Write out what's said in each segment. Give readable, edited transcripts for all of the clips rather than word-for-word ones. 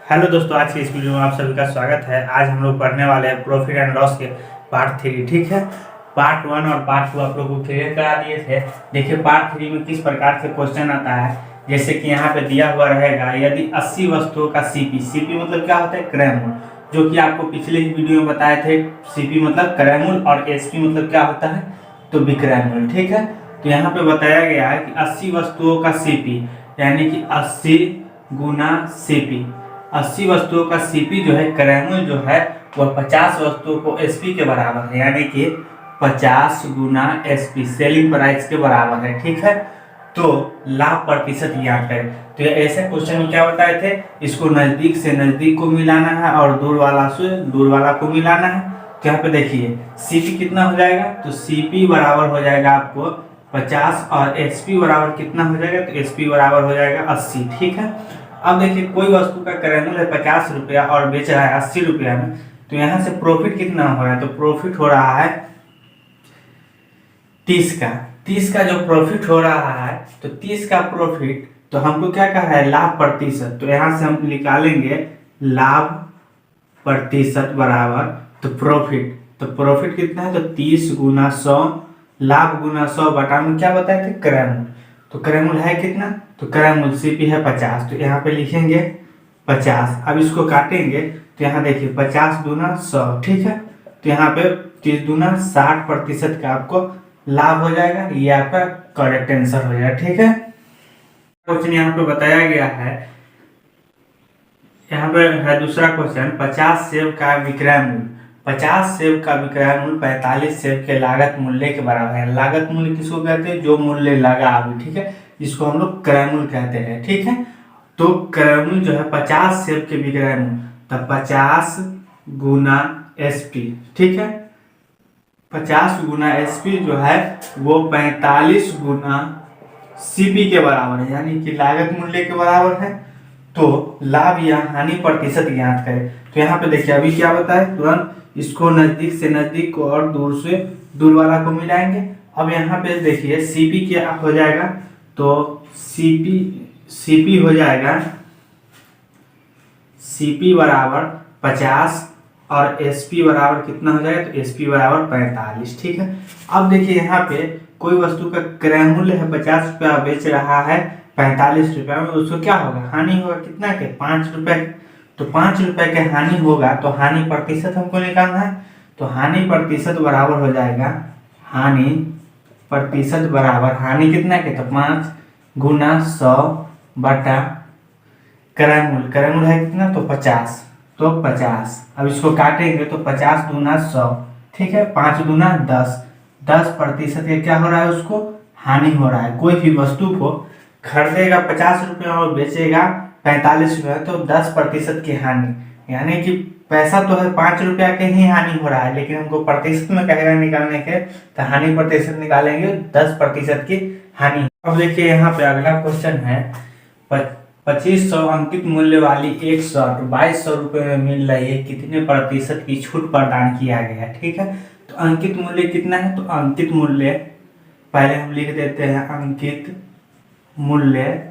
Hello दोस्तों, आज की इस वीडियो में आप सभी का स्वागत है। आज हम लोग पढ़ने वाले हैं प्रॉफिट एंड लॉस के पार्ट 3। ठीक है, पार्ट 1 और पार्ट 2 आप लोगों को क्लियर करा दिए थे। देखिए पार्ट 3 में किस प्रकार से क्वेश्चन आता है। जैसे कि यहाँ पे दिया हुआ रहेगा, यदि 80 वस्तुओं का सीपी मतलब क्या होता है, क्रय मूल्य, जो कि आपको पिछले ही वीडियो में बताए थे। सीपी मतलब क्रय मूल्य और एसपी मतलब क्या होता है, तो विक्रय मूल्य। ठीक है, तो यहाँ पे बताया गया है कि 80 वस्तुओं का सीपी यानी कि 80 गुना सीपी, 80 वस्तुओं का सीपी जो है, क्रय मूल्य जो है वह 50 वस्तुओं को एसपी के बराबर है, यानी कि 50 गुना एसपी सेलिंग प्राइस के बराबर है। ठीक है, तो लाभ प्रतिशत ज्ञात करें। तो ये ऐसे क्वेश्चन में क्या बताए थे, इसको नजदीक से नजदीक को मिलाना है और दूर वाला से दूर वाला को मिलाना है। तो यहाँ पे देखिए सीपी कितना हो जाएगा, तो सीपी बराबर हो जाएगा आपको 50 और एसपी बराबर कितना हो जाएगा, तो एसपी बराबर हो जाएगा 80। ठीक है, अब देखिए कोई वस्तु का क्रय मूल्य है 50 रुपया और बेच रहा है 80 रुपया में, तो यहाँ से प्रॉफिट कितना हो रहा है, तो प्रॉफिट हो रहा है 30 का जो प्रॉफिट हो रहा है, तो 30 का प्रॉफिट, तो हमको क्या कहा है, लाभ प्रतिशत। तो यहाँ से हम निकालेंगे लाभ प्रतिशत बराबर तो प्रॉफिट कितना है, तो 30 गुना 100, लाभ गुना 100 बटा में क्या बताए थे, क्रय मूल्य। तो क्रय मूल्य है कितना, तो क्रय मूल्य सीपी है 50, तो यहाँ पे लिखेंगे 50। अब इसको काटेंगे तो यहाँ देखिए 50 दूना 100। ठीक है, तो यहाँ पे 30 दूना 60% का आपको लाभ हो जाएगा। ये आपका करेक्ट आंसर हो जाएगा। ठीक है, क्वेश्चन यहाँ पे बताया गया है, यहाँ पे है दूसरा क्वेश्चन, 50 सेब का विक्रय मूल्य, 50 सेब का विक्रय मूल्य 45 सेब के लागत मूल्य के बराबर है। लागत मूल्य किसको कहते हैं, जो मूल्य लगा अभी। ठीक है, इसको हम लोग क्रय मूल्य कहते हैं। ठीक है, तो क्रय मूल्य जो है 50 सेब के विक्रय मूल्य, तो 50 गुना एसपी। ठीक है, 50 गुना एसपी जो है वो 45 गुना सीपी के बराबर है, यानी कि लागत मूल्य के बराबर है। तो लाभ या हानि प्रतिशत ज्ञात करें। तो यहाँ पे देखिए अभी क्या बताए, तुरंत इसको नजदीक से नजदीक को और दूर से दूर वाला को मिलाएंगे। अब यहाँ पे देखिए सीपी क्या हो जाएगा, तो सीपी हो जाएगा, सीपी बराबर 50 और एसपी बराबर कितना हो जाएगा, तो एसपी बराबर 45। ठीक है, अब देखिए यहाँ पे कोई वस्तु का क्रय मूल्य है 50 रुपया, बेच रहा है 45 रुपया में, उसको क्या होगा, हानि होगा कितना के, 5 रुपए। तो 5 रुपए के हानि होगा, तो हानि प्रतिशत हमको निकालना है। तो हानि प्रतिशत बराबर हो जाएगा, हानि प्रतिशत बराबर, हानि कितना के, तो 5 गुना 100 बटा क्रय मूल्य है कितना, तो 50, तो 50। अब इसको काटेंगे तो 50 दूना 100। ठीक है, 5 दूना 10% के क्या हो रहा है, उसको हानि हो रहा है। कोई भी वस्तु को खरीदेगा 50 रुपये और बेचेगा 45 रुपये, तो 10% की हानि, यानी कि पैसा तो है 5 रुपया के ही हानि हो रहा है, लेकिन हमको प्रतिशत में कहेगा निकालने के, तो हानि प्रतिशत निकालेंगे 10% की हानि। अब देखिए यहाँ पे अगला क्वेश्चन है, 2500 अंकित मूल्य वाली एक शर्ट 2200 रुपये में मिल रही है, कितने प्रतिशत की छूट प्रदान किया गया है। ठीक है, तो अंकित मूल्य कितना है, तो अंकित मूल्य पहले हम लिख देते हैं, अंकित मूल्य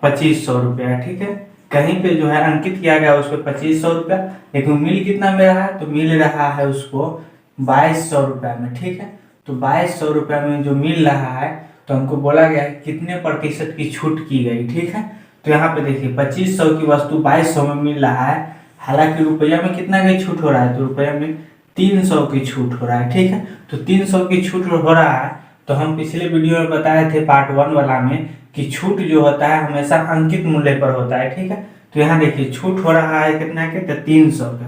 2500 रुपया। ठीक है, कहीं पे जो है अंकित किया गया उसको 2500 रुपया, लेकिन मिल कितना में रहा है, तो मिल रहा है उसको 2200 रुपया में। ठीक है, तो 2200 रुपया में जो मिल रहा है, तो हमको बोला गया है कितने प्रतिशत की छूट की गई। ठीक है, तो यहाँ पे देखिए 2500 की वस्तु 2200 में मिल रहा है, हालांकि रुपया में कितना की छूट हो रहा है, तो रुपया में 300 की छूट हो रहा है। ठीक है, तो 300 की छूट हो रहा है, तो हम पिछले वीडियो में बताए थे पार्ट 1 वाला में कि छूट जो होता है हमेशा अंकित मूल्य पर होता है। ठीक है, तो यहाँ देखिए छूट हो रहा है कितना के, तो 300 का,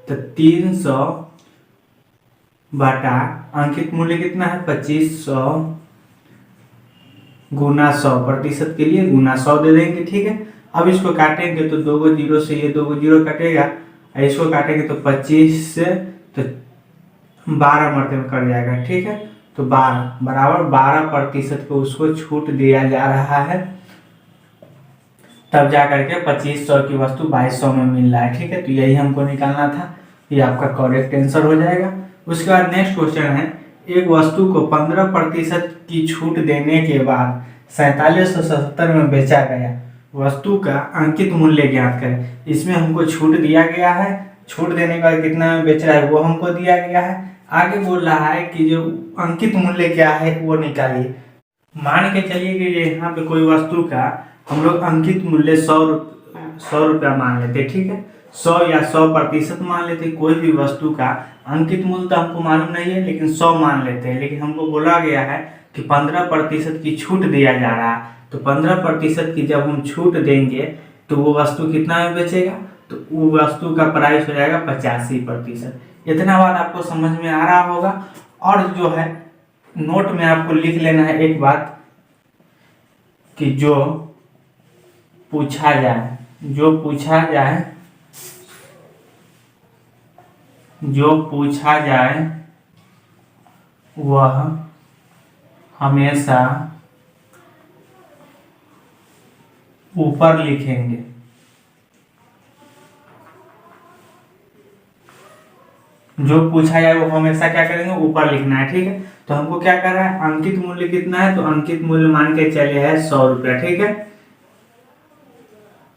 तो 300 बटा अंकित मूल्य कितना है 2500 गुना 100% के लिए गुना 100 दे देंगे। ठीक है, अब इसको काटेंगे तो 2 जीरो से ये 2 जीरो कटेगा, इसको काटेंगे तो 25 से तो 12 मरते में कट जाएगा। ठीक है, तो 12 बराबर 12% को उसको छूट दिया जा रहा है, तब जा करके 2500 की वस्तु 2200 में मिल रहा है। ठीक है, तो यही हमको निकालना था, ये आपका करेक्ट आंसर हो जाएगा। उसके बाद नेक्स्ट क्वेश्चन है, एक वस्तु को 15% की छूट देने के बाद 4770 में बेचा गया, वस्तु का अंकित मूल्य ज्ञात करें। इसमें हमको छूट दिया गया है, छूट देने के बाद कितना में बेच रहा है वो हमको दिया गया है। आगे बोल रहा है कि जो अंकित मूल्य क्या है वो निकालिए। मान के चलिए कि यहाँ पे कोई वस्तु का हम लोग अंकित मूल्य 100 रुपया मान लेते, ठीक है, 100 या 100% मान लेते। कोई भी वस्तु का अंकित मूल्य तो हमको मालूम नहीं है, लेकिन 100 मान लेते हैं। लेकिन हमको बोला गया है कि 15% की छूट दिया जा रहा है, तो 15% की जब हम छूट देंगे तो वो वस्तु कितना में बेचेगा, तो वो वस्तु का प्राइस हो जाएगा 85%। इतना बात आपको समझ में आ रहा होगा। और जो है नोट में आपको लिख लेना है एक बात कि जो पूछा जाए वह हमेशा ऊपर लिखेंगे। जो पूछा जाए वो हमेशा क्या करेंगे, ऊपर लिखना है, ठीक है। तो हमको क्या कर रहा है, अंकित मूल्य कितना है, तो अंकित मूल्य मान के चले है 100 रुपया, ठीक है।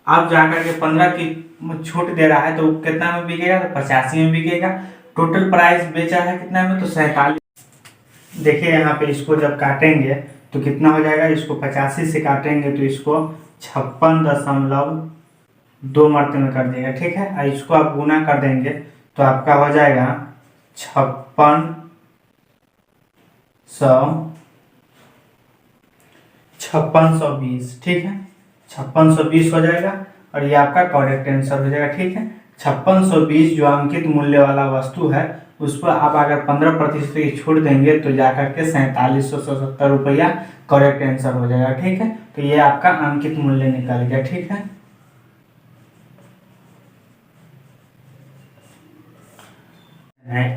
अब जाकर के 15 की छूट दे रहा है तो कितना में बिकेगा, तो 85 में बिकेगा। टोटल प्राइस बेचा है कितना में, तो 47। देखिए यहाँ पे इसको जब काटेंगे तो कितना हो जाएगा, इसको 85 से काटेंगे तो इसको 56.2 मरते में कर देगा, ठीक है। और इसको आप गुना कर देंगे तो आपका हो जाएगा 5620, ठीक है, 5620 हो जाएगा। और ये आपका करेक्ट आंसर हो जाएगा, ठीक है। 5620 जो अंकित मूल्य वाला वस्तु है उस पर आप अगर 15% की छूट देंगे तो जाकर के 4770 रुपया करेक्ट आंसर हो जाएगा, ठीक है। तो ये आपका अंकित मूल्य निकल गया, ठीक है।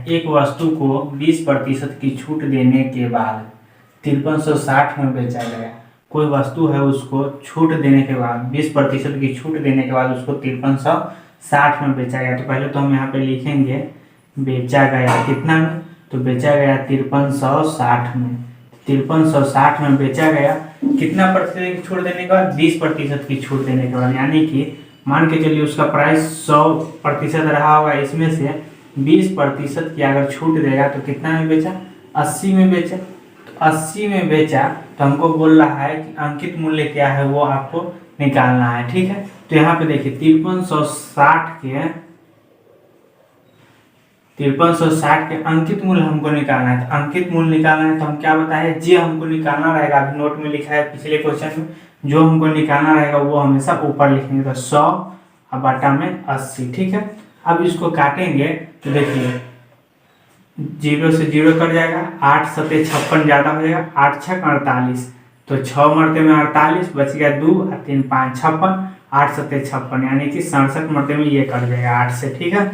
एक वस्तु को 20% की छूट देने के बाद 5360 में बेचा गया। कोई वस्तु है उसको छूट देने के बाद 20% की छूट देने के बाद उसको 5360 में बेचा गया। तो पहले तो हम यहाँ पे लिखेंगे बेचा गया कितना में, तो बेचा गया 5360 में। 5360 में बेचा गया, कितना प्रतिशत की छूट देने के बाद, 20% की छूट देने के बाद। यानी कि मान के चलिए उसका प्राइस 100% रहा होगा, इसमें से 20% की अगर छूट देगा तो कितना में बेचा, 80 में बेचा। तो 80 में बेचा तो हमको बोल रहा है कि अंकित मूल्य क्या है वो आपको निकालना है, ठीक है। तो यहाँ पे देखिए 5360 के अंकित मूल्य हमको निकालना है। तो अंकित मूल्य निकालना है तो हम क्या बताए, जे हमको निकालना रहेगा, अभी नोट में लिखा है पिछले क्वेश्चन में, जो हमको निकालना रहेगा वो हमेशा ऊपर लिखेंगे। तो 100 बटा में 80, ठीक है। अब इसको काटेंगे तो देखिए 0 से 0 कट जाएगा, 8 सते 56 ज्यादा हो जाएगा, 8 छक 48, तो 6 मरते में 48 बच गया, 2 और 3 5 56, 8 सते 56 यानी कि 67 मरते में ये कट जाएगा 8 से, ठीक है।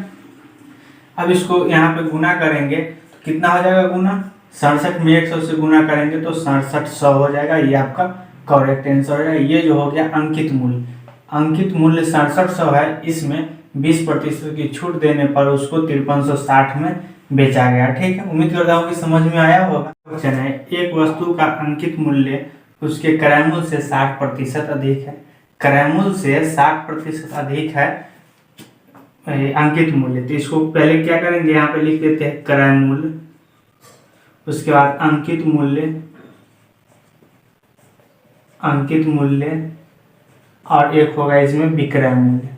अब इसको यहाँ पे गुना करेंगे तो कितना हो जाएगा गुना, 67 में 100 से गुना करेंगे तो 6700 हो जाएगा। ये आपका करेक्ट आंसर है। ये जो हो गया अंकित मूल्य, अंकित मूल्य 6700 है। इसमें 20% की छूट देने पर उसको 5360 में बेचा गया, ठीक है। उम्मीद करता हूँ कि समझ में आया होगा। क्वेश्चन है, एक वस्तु का अंकित मूल्य उसके क्रय मूल्य से 60% अधिक है। क्रय मूल्य से 60% अधिक है अंकित मूल्य। तो इसको पहले क्या करेंगे, यहाँ पे लिख देते हैं क्रय मूल्य, उसके बाद अंकित मूल्य और एक होगा इसमें विक्रय मूल्य।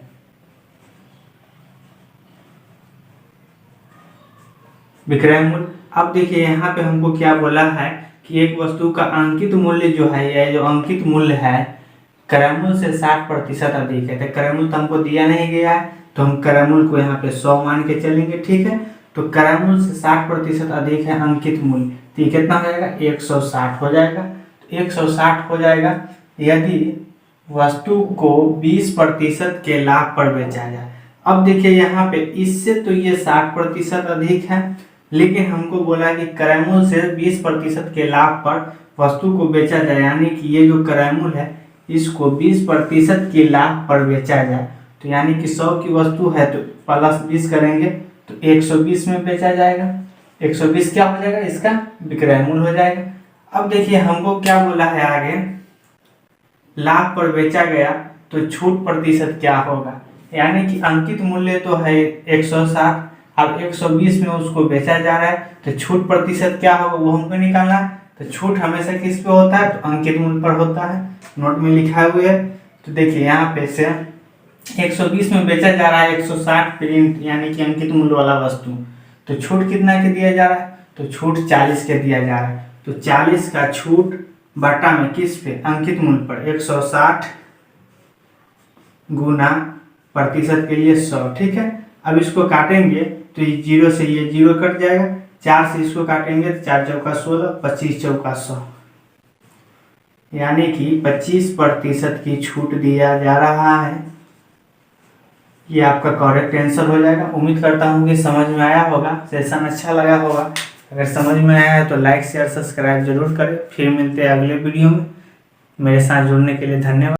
विक्रय मूल्य, अब देखिए यहाँ पे हमको क्या बोला है कि एक वस्तु का अंकित मूल्य जो है, यह जो अंकित मूल्य है क्रय मूल्य से 60% अधिक है। तो क्रय मूल्य तो हमको दिया नहीं गया है, तो हम क्रय मूल्य को यहाँ पे 100 मान के चलेंगे, ठीक है। तो क्रय मूल्य से 60% अधिक है अंकित मूल्य, तो ये कितना हो जाएगा, 160 हो जाएगा। तो 160 हो जाएगा यदि वस्तु को 20% के लाभ पर बेचा जाए। अब देखिए यहाँ पे इससे तो ये 60% अधिक है, लेकिन हमको बोला कि क्रय मूल्य से 20% के लाभ पर वस्तु को बेचा जाए, यानी कि ये जो क्रय मूल्य है इसको 20% के लाभ पर बेचा जाए। तो यानी कि 100 की वस्तु है तो प्लस 20 करेंगे तो 120 में बेचा जाएगा। 120 क्या हो जाएगा, इसका विक्रय मूल्य हो जाएगा। अब देखिए हमको क्या बोला है आगे, लाभ पर बेचा गया तो छूट प्रतिशत क्या होगा, यानी कि अंकित मूल्य तो है 160, अब 120 में उसको बेचा जा रहा है तो छूट प्रतिशत क्या होगा वो हमको निकालना है। तो छूट हमेशा किस पे होता है, तो अंकित मूल्य पर होता है, नोट में लिखा हुआ है। तो देखिए यहाँ पे से 120 में बेचा जा रहा है 160 प्रिंट यानी कि अंकित मूल्य वाला वस्तु, तो छूट कितना के दिया जा रहा है, तो छूट 40 के दिया जा रहा है। तो 40 का छूट बटा में किस पे, अंकित मूल्य पर 160 गुना प्रतिशत के लिए 100, ठीक है। अब इसको काटेंगे तो ये 0 से ये 0 कट जाएगा, 4 से इसको काटेंगे तो 4 चौका 16, 25 चौका 100, यानी कि 25% की छूट दिया जा रहा है। ये आपका करेक्ट आंसर हो जाएगा। उम्मीद करता हूँ कि समझ में आया होगा, सेशन अच्छा लगा होगा। अगर समझ में आया है तो लाइक शेयर सब्सक्राइब जरूर करें। फिर मिलते हैं अगले वीडियो में। मेरे साथ जुड़ने के लिए धन्यवाद।